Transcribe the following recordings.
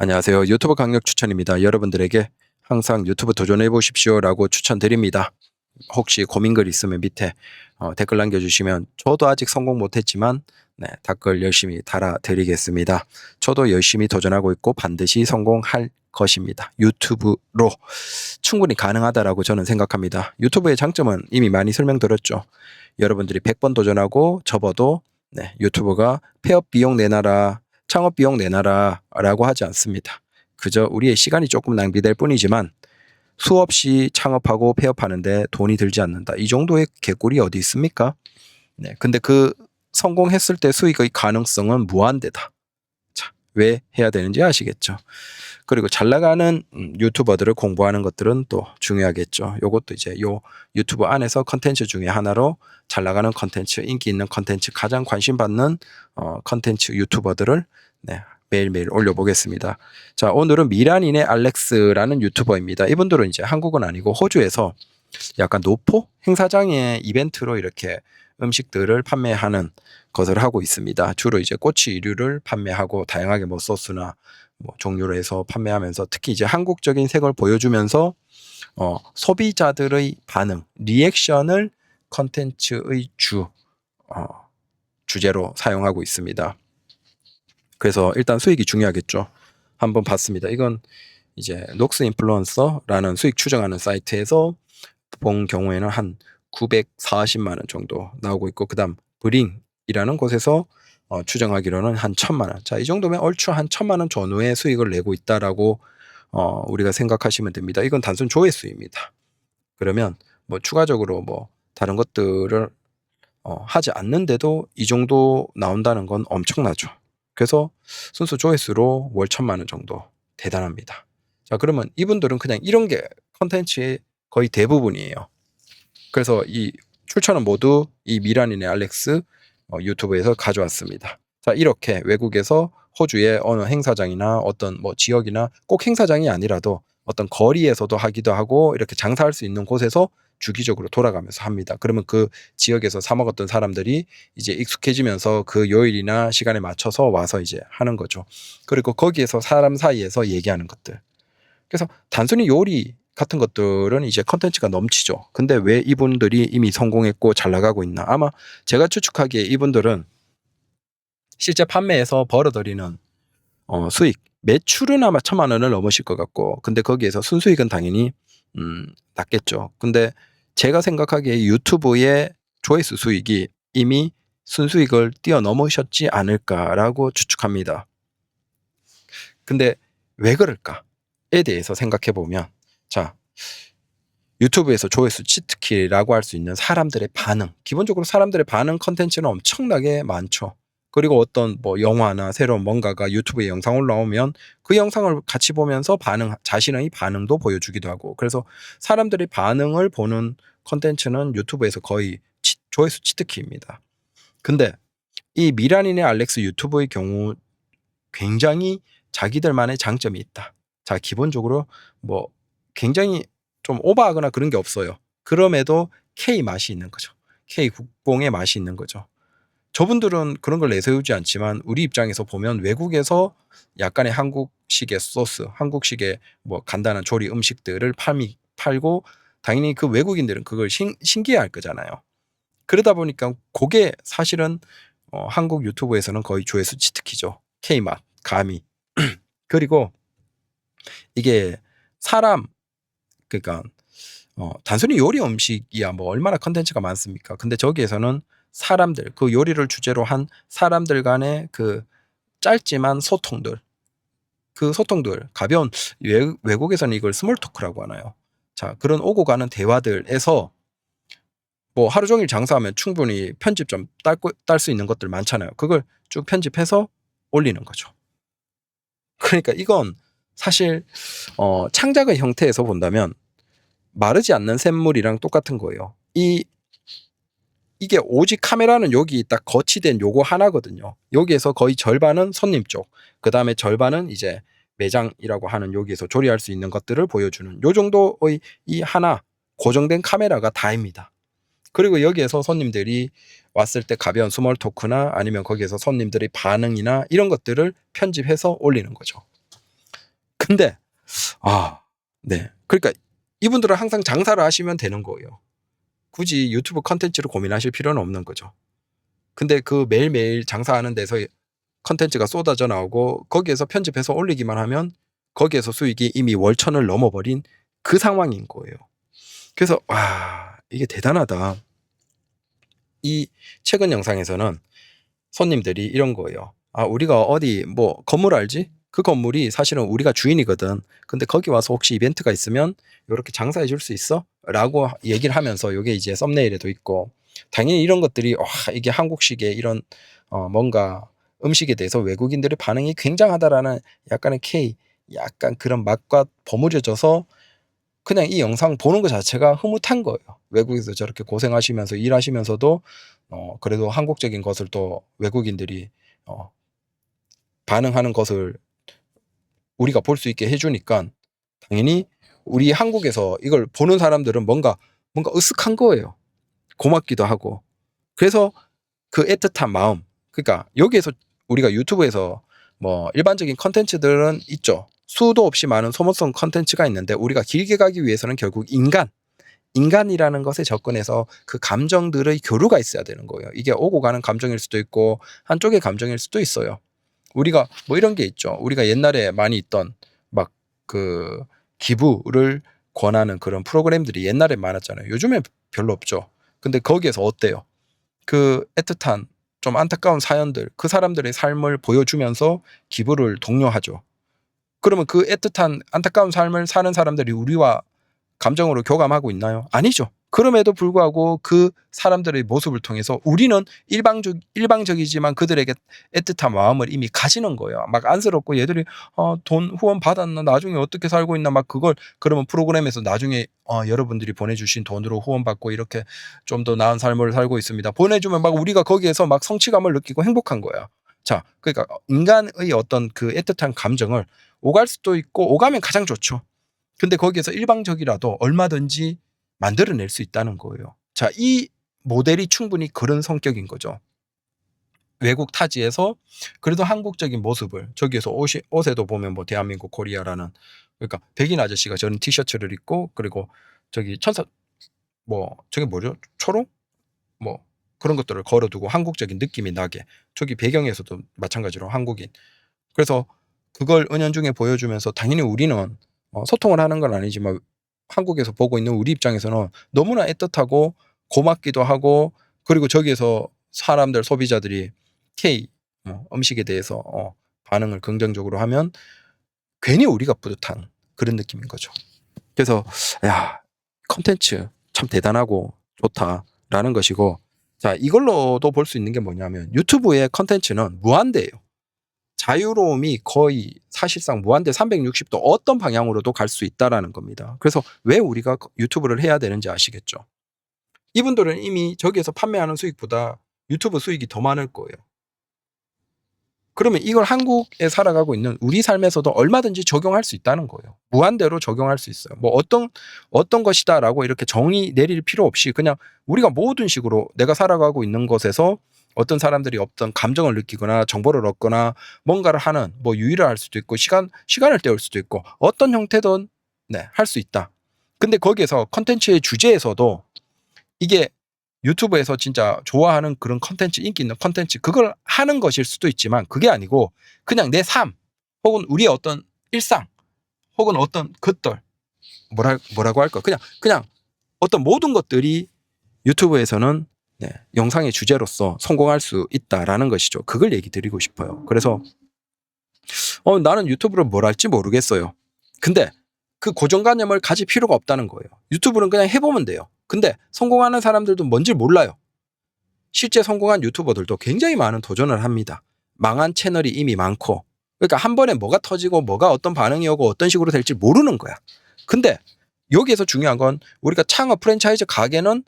안녕하세요. 유튜브 강력 추천입니다. 여러분들에게 항상 유튜브 도전해 보십시오라고 추천드립니다. 혹시 고민글 있으면 밑에 댓글 남겨주시면 저도 아직 성공 못했지만 댓글 열심히 달아드리겠습니다. 저도 열심히 도전하고 있고 반드시 성공할 것입니다. 유튜브로 충분히 가능하다라고 저는 생각합니다. 유튜브의 장점은 이미 많이 설명드렸죠. 여러분들이 100번 도전하고 접어도 유튜브가 폐업 비용 내놔라, 창업 비용 내놔라 라고 하지 않습니다. 그저 우리의 시간이 조금 낭비될 뿐이지만 수없이 창업하고 폐업하는데 돈이 들지 않는다. 이 정도의 개꿀이 어디 있습니까? 근데 그 성공했을 때 수익의 가능성은 무한대다. 자, 왜 해야 되는지 아시겠죠? 그리고 잘 나가는 유튜버들을 공부하는 것들은 또 중요하겠죠. 요것도 이제 요 유튜브 안에서 컨텐츠 중에 하나로 잘 나가는 컨텐츠, 인기 있는 컨텐츠, 가장 관심 받는 컨텐츠 유튜버들을 매일매일 올려보겠습니다. 자, 오늘은 미란인의 알렉스라는 유튜버입니다. 이분들은 이제 한국은 아니고 호주에서 약간 노포 행사장의 이벤트로 이렇게 음식들을 판매하는 것을 하고 있습니다. 주로 이제 꼬치류를 판매하고 다양하게 뭐 소스나 뭐 종류로 해서 판매하면서 특히 이제 한국적인 색을 보여주면서 소비자들의 반응, 리액션을 컨텐츠의 주제로 사용하고 있습니다. 그래서 일단 수익이 중요하겠죠. 한번 봤습니다. 이건 이제 녹스 인플루언서라는 수익 추정하는 사이트에서 본 경우에는 한 940만 원 정도 나오고 있고, 그 다음 브링이라는 곳에서 추정하기로는 한 1000만 원. 자, 이 정도면 얼추 한 1000만 원 전후의 수익을 내고 있다라고 우리가 생각하시면 됩니다. 이건 단순 조회수입니다. 그러면 뭐 추가적으로 뭐 다른 것들을 하지 않는데도 이 정도 나온다는 건 엄청나죠. 그래서 순수 조회수로 월 1000만 원 정도 대단합니다. 자, 그러면 이분들은 그냥 이런 게 컨텐츠의 거의 대부분이에요. 그래서 이 출처는 모두 이 미란인의 알렉스 유튜브에서 가져왔습니다. 자, 이렇게 외국에서 호주의 어느 행사장이나 어떤 뭐 지역이나 꼭 행사장이 아니라도 어떤 거리에서도 하기도 하고 이렇게 장사할 수 있는 곳에서 주기적으로 돌아가면서 합니다. 그러면 그 지역에서 사 먹었던 사람들이 이제 익숙해지면서 그 요일이나 시간에 맞춰서 와서 이제 하는 거죠. 그리고 거기에서 사람 사이에서 얘기하는 것들. 그래서 단순히 요리 같은 것들은 이제 컨텐츠가 넘치죠. 근데 왜 이분들이 이미 성공했고 잘 나가고 있나? 아마 제가 추측하기에 이분들은 실제 판매에서 벌어들이는 수익, 매출은 아마 1000만 원을 넘으실 것 같고, 근데 거기에서 순수익은 당연히 낮겠죠. 근데 제가 생각하기에 유튜브의 조회수 수익이 이미 순수익을 뛰어넘으셨지 않을까라고 추측합니다. 근데 왜 그럴까에 대해서 생각해 보면, 자, 유튜브에서 조회수 치트키라고 할 수 있는 사람들의 반응, 기본적으로 사람들의 반응 컨텐츠는 엄청나게 많죠. 그리고 어떤 뭐 영화나 새로운 뭔가가 유튜브에 영상 올라오면 그 영상을 같이 보면서 자신의 반응도 보여주기도 하고, 그래서 사람들의 반응을 보는 컨텐츠는 유튜브에서 거의 조회수 치트키입니다. 근데 이 미란인의 알렉스 유튜브의 경우 굉장히 자기들만의 장점이 있다. 자, 기본적으로 뭐 굉장히 좀 오버하거나 그런 게 없어요. 그럼에도 K 맛이 있는 거죠. K 국뽕의 맛이 있는 거죠. 저분들은 그런 걸 내세우지 않지만 우리 입장에서 보면 외국에서 약간의 한국식의 소스, 한국식의 뭐 간단한 조리 음식들을 팔고 당연히 그 외국인들은 그걸 신기해할 거잖아요. 그러다 보니까 그게 사실은 한국 유튜브에서는 거의 조회수 치트키죠. K맛, 가미. 그리고 이게 사람, 그러니까 단순히 요리 음식이야 뭐 얼마나 컨텐츠가 많습니까? 근데 저기에서는 사람들, 그 요리를 주제로 한 사람들 간의 그 짧지만 소통들, 그 소통들, 가벼운, 외국에서는 이걸 스몰 토크라고 하나요? 자, 그런 오고 가는 대화들에서 뭐 하루 종일 장사하면 충분히 편집 좀 딸 수 있는 것들 많잖아요. 그걸 쭉 편집해서 올리는 거죠. 그러니까 이건 사실 창작의 형태에서 본다면 마르지 않는 샘물이랑 똑같은 거예요. 이게 오직 카메라는 여기 딱 거치된 요거 하나거든요. 여기에서 거의 절반은 손님 쪽, 그 다음에 절반은 이제 매장이라고 하는 여기에서 조리할 수 있는 것들을 보여주는 요 정도의 이 하나 고정된 카메라가 다입니다. 그리고 여기에서 손님들이 왔을 때 가벼운 스몰 토크나 아니면 거기에서 손님들의 반응이나 이런 것들을 편집해서 올리는 거죠. 근데 네. 그러니까 이분들은 항상 장사를 하시면 되는 거예요. 굳이 유튜브 컨텐츠를 고민하실 필요는 없는 거죠. 근데 그 매일매일 장사하는 데서 컨텐츠가 쏟아져 나오고 거기에서 편집해서 올리기만 하면 거기에서 수익이 이미 월천을 넘어버린 그 상황인 거예요. 그래서 이게 대단하다. 이 최근 영상에서는 손님들이 이런 거예요. 우리가 어디 뭐 건물 알지? 그 건물이 사실은 우리가 주인이거든. 근데 거기 와서 혹시 이벤트가 있으면 요렇게 장사해 줄 수 있어? 라고 얘기를 하면서 요게 이제 썸네일에도 있고, 당연히 이런 것들이 이게 한국식의 이런 뭔가 음식에 대해서 외국인들의 반응이 굉장하다라는 약간의 약간 그런 맛과 버무려져서 그냥 이 영상 보는 것 자체가 흐뭇한 거예요. 외국에서 저렇게 고생하시면서 일하시면서도 그래도 한국적인 것을 또 외국인들이 반응하는 것을 우리가 볼 수 있게 해주니까 당연히 우리 한국에서 이걸 보는 사람들은 뭔가 으쓱한 거예요. 고맙기도 하고. 그래서 그 애틋한 마음, 그러니까 여기에서 우리가 유튜브에서 뭐 일반적인 컨텐츠들은 있죠. 수도 없이 많은 소모성 컨텐츠가 있는데 우리가 길게 가기 위해서는 결국 인간이라는 것에 접근해서 그 감정들의 교류가 있어야 되는 거예요. 이게 오고 가는 감정일 수도 있고 한쪽의 감정일 수도 있어요. 우리가 뭐 이런 게 있죠. 우리가 옛날에 많이 있던 막 그 기부를 권하는 그런 프로그램들이 옛날에 많았잖아요. 요즘에 별로 없죠. 근데 거기에서 어때요? 그 애틋한 좀 안타까운 사연들, 그 사람들의 삶을 보여주면서 기부를 독려하죠. 그러면 그 애틋한 안타까운 삶을 사는 사람들이 우리와 감정으로 교감하고 있나요? 아니죠. 그럼에도 불구하고 그 사람들의 모습을 통해서 우리는 일방적이지만 그들에게 애틋한 마음을 이미 가지는 거예요. 막 안쓰럽고 얘들이 돈 후원 받았나, 나중에 어떻게 살고 있나, 막 그걸 그러면 프로그램에서 나중에 여러분들이 보내주신 돈으로 후원 받고 이렇게 좀 더 나은 삶을 살고 있습니다. 보내주면 막 우리가 거기에서 막 성취감을 느끼고 행복한 거야. 자, 그러니까 인간의 어떤 그 애틋한 감정을 오갈 수도 있고 오가면 가장 좋죠. 근데 거기에서 일방적이라도 얼마든지 만들어낼 수 있다는 거예요. 자, 이 모델이 충분히 그런 성격인 거죠. 외국 타지에서 그래도 한국적인 모습을 저기에서 옷에도 보면 뭐 대한민국 코리아라는, 그러니까 백인 아저씨가 저런 티셔츠를 입고, 그리고 저기 천사 뭐 저게 뭐죠? 초롱? 뭐 그런 것들을 걸어두고 한국적인 느낌이 나게, 저기 배경에서도 마찬가지로 한국인. 그래서 그걸 은연중에 보여주면서 당연히 우리는 소통을 하는 건 아니지만 한국에서 보고 있는 우리 입장에서는 너무나 애틋하고 고맙기도 하고, 그리고 저기에서 사람들, 소비자들이 K 음식에 대해서 반응을 긍정적으로 하면 괜히 우리가 뿌듯한 그런 느낌인 거죠. 그래서 컨텐츠 참 대단하고 좋다라는 것이고, 자, 이걸로도 볼 수 있는 게 뭐냐면 유튜브의 컨텐츠는 무한대예요. 자유로움이 거의 사실상 무한대 360도 어떤 방향으로도 갈 수 있다라는 겁니다. 그래서 왜 우리가 유튜브를 해야 되는지 아시겠죠? 이분들은 이미 저기에서 판매하는 수익보다 유튜브 수익이 더 많을 거예요. 그러면 이걸 한국에 살아가고 있는 우리 삶에서도 얼마든지 적용할 수 있다는 거예요. 무한대로 적용할 수 있어요. 뭐 어떤 것이다라고 이렇게 정의 내릴 필요 없이 그냥 우리가 모든 식으로 내가 살아가고 있는 것에서 어떤 사람들이 어떤 감정을 느끼거나 정보를 얻거나 뭔가를 하는, 뭐 유의를 할 수도 있고 시간을 때울 수도 있고 어떤 형태든 할 수 있다. 근데 거기에서 컨텐츠의 주제에서도 이게 유튜브에서 진짜 좋아하는 그런 컨텐츠, 인기 있는 컨텐츠, 그걸 하는 것일 수도 있지만 그게 아니고 그냥 내 삶 혹은 우리의 어떤 일상 혹은 어떤 것들, 뭐라고 할까, 그냥 어떤 모든 것들이 유튜브에서는 영상의 주제로서 성공할 수 있다라는 것이죠. 그걸 얘기 드리고 싶어요. 그래서 나는 유튜브를 뭘 할지 모르겠어요. 근데 그 고정관념을 가질 필요가 없다는 거예요. 유튜브는 그냥 해보면 돼요. 근데 성공하는 사람들도 뭔지 몰라요. 실제 성공한 유튜버들도 굉장히 많은 도전을 합니다. 망한 채널이 이미 많고, 그러니까 한 번에 뭐가 터지고 뭐가 어떤 반응이 오고 어떤 식으로 될지 모르는 거야. 근데 여기에서 중요한 건 우리가 창업 프랜차이즈 가게는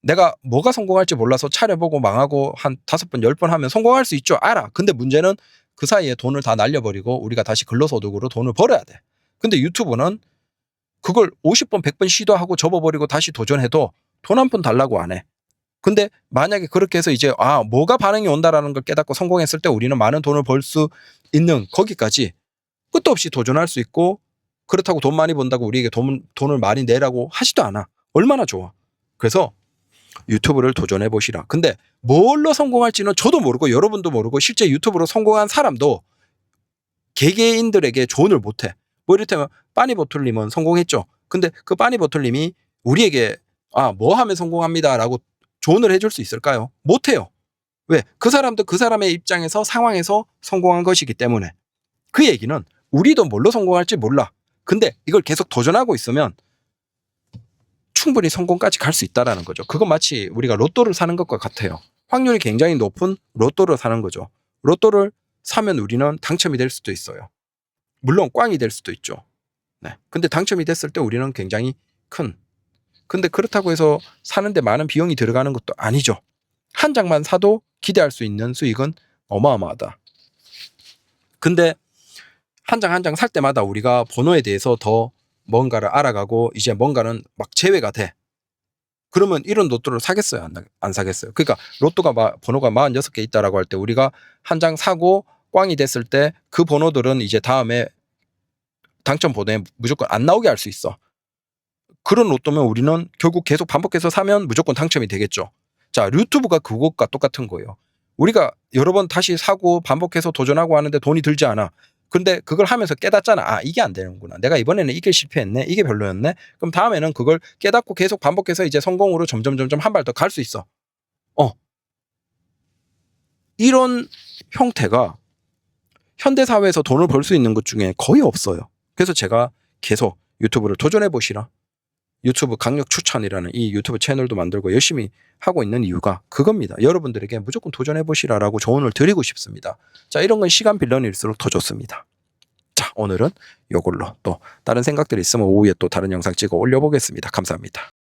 내가 뭐가 성공할지 몰라서 차려보고 망하고 한 5번, 10번 하면 성공할 수 있죠. 알아. 근데 문제는 그 사이에 돈을 다 날려버리고 우리가 다시 근로소득으로 돈을 벌어야 돼. 근데 유튜브는 그걸 50번, 100번 시도하고 접어버리고 다시 도전해도 돈 한 푼 달라고 안 해. 근데 만약에 그렇게 해서 이제 뭐가 반응이 온다라는 걸 깨닫고 성공했을 때 우리는 많은 돈을 벌 수 있는 거기까지 끝도 없이 도전할 수 있고 그렇다고 돈 많이 번다고 우리에게 돈을 많이 내라고 하지도 않아. 얼마나 좋아. 그래서 유튜브를 도전해 보시라. 근데 뭘로 성공할지는 저도 모르고 여러분도 모르고 실제 유튜브로 성공한 사람도 개개인들에게 조언을 못해. 뭐 이를테면 빠니보틀님은 성공했죠. 근데 그 빠니보틀님이 우리에게 뭐 하면 성공합니다라고 조언을 해줄 수 있을까요? 못해요. 왜? 그 사람도 그 사람의 입장에서 상황에서 성공한 것이기 때문에. 그 얘기는 우리도 뭘로 성공할지 몰라. 근데 이걸 계속 도전하고 있으면 충분히 성공까지 갈 수 있다라는 거죠. 그건 마치 우리가 로또를 사는 것과 같아요. 확률이 굉장히 높은 로또를 사는 거죠. 로또를 사면 우리는 당첨이 될 수도 있어요. 물론 꽝이 될 수도 있죠. 네. 근데 당첨이 됐을 때 우리는 굉장히 근데 그렇다고 해서 사는데 많은 비용이 들어가는 것도 아니죠. 한 장만 사도 기대할 수 있는 수익은 어마어마하다. 근데 한 장 한 장 살 때마다 우리가 번호에 대해서 더 뭔가를 알아가고 이제 뭔가는 막 제외가 돼. 그러면 이런 로또를 사겠어요? 안 사겠어요? 그러니까 로또가 번호가 46개 있다라고 할 때 우리가 한 장 사고 꽝이 됐을 때 그 번호들은 이제 다음에 당첨 번호에 무조건 안 나오게 할 수 있어. 그런 로또면 우리는 결국 계속 반복해서 사면 무조건 당첨이 되겠죠. 자, 유튜브가 그것과 똑같은 거예요. 우리가 여러 번 다시 사고 반복해서 도전하고 하는데 돈이 들지 않아. 근데 그걸 하면서 깨닫잖아. 이게 안 되는구나. 내가 이번에는 이게 실패했네. 이게 별로였네. 그럼 다음에는 그걸 깨닫고 계속 반복해서 이제 성공으로 점점 한 발 더 갈 수 있어. 이런 형태가 현대 사회에서 돈을 벌 수 있는 것 중에 거의 없어요. 그래서 제가 계속 유튜브를 도전해 보시라. 유튜브 강력 추천이라는 이 유튜브 채널도 만들고 열심히 하고 있는 이유가 그겁니다. 여러분들에게 무조건 도전해 보시라라고 조언을 드리고 싶습니다. 자, 이런 건 시간 빌런일수록 더 좋습니다. 자, 오늘은 이걸로 또 다른 생각들이 있으면 오후에 또 다른 영상 찍어 올려보겠습니다. 감사합니다.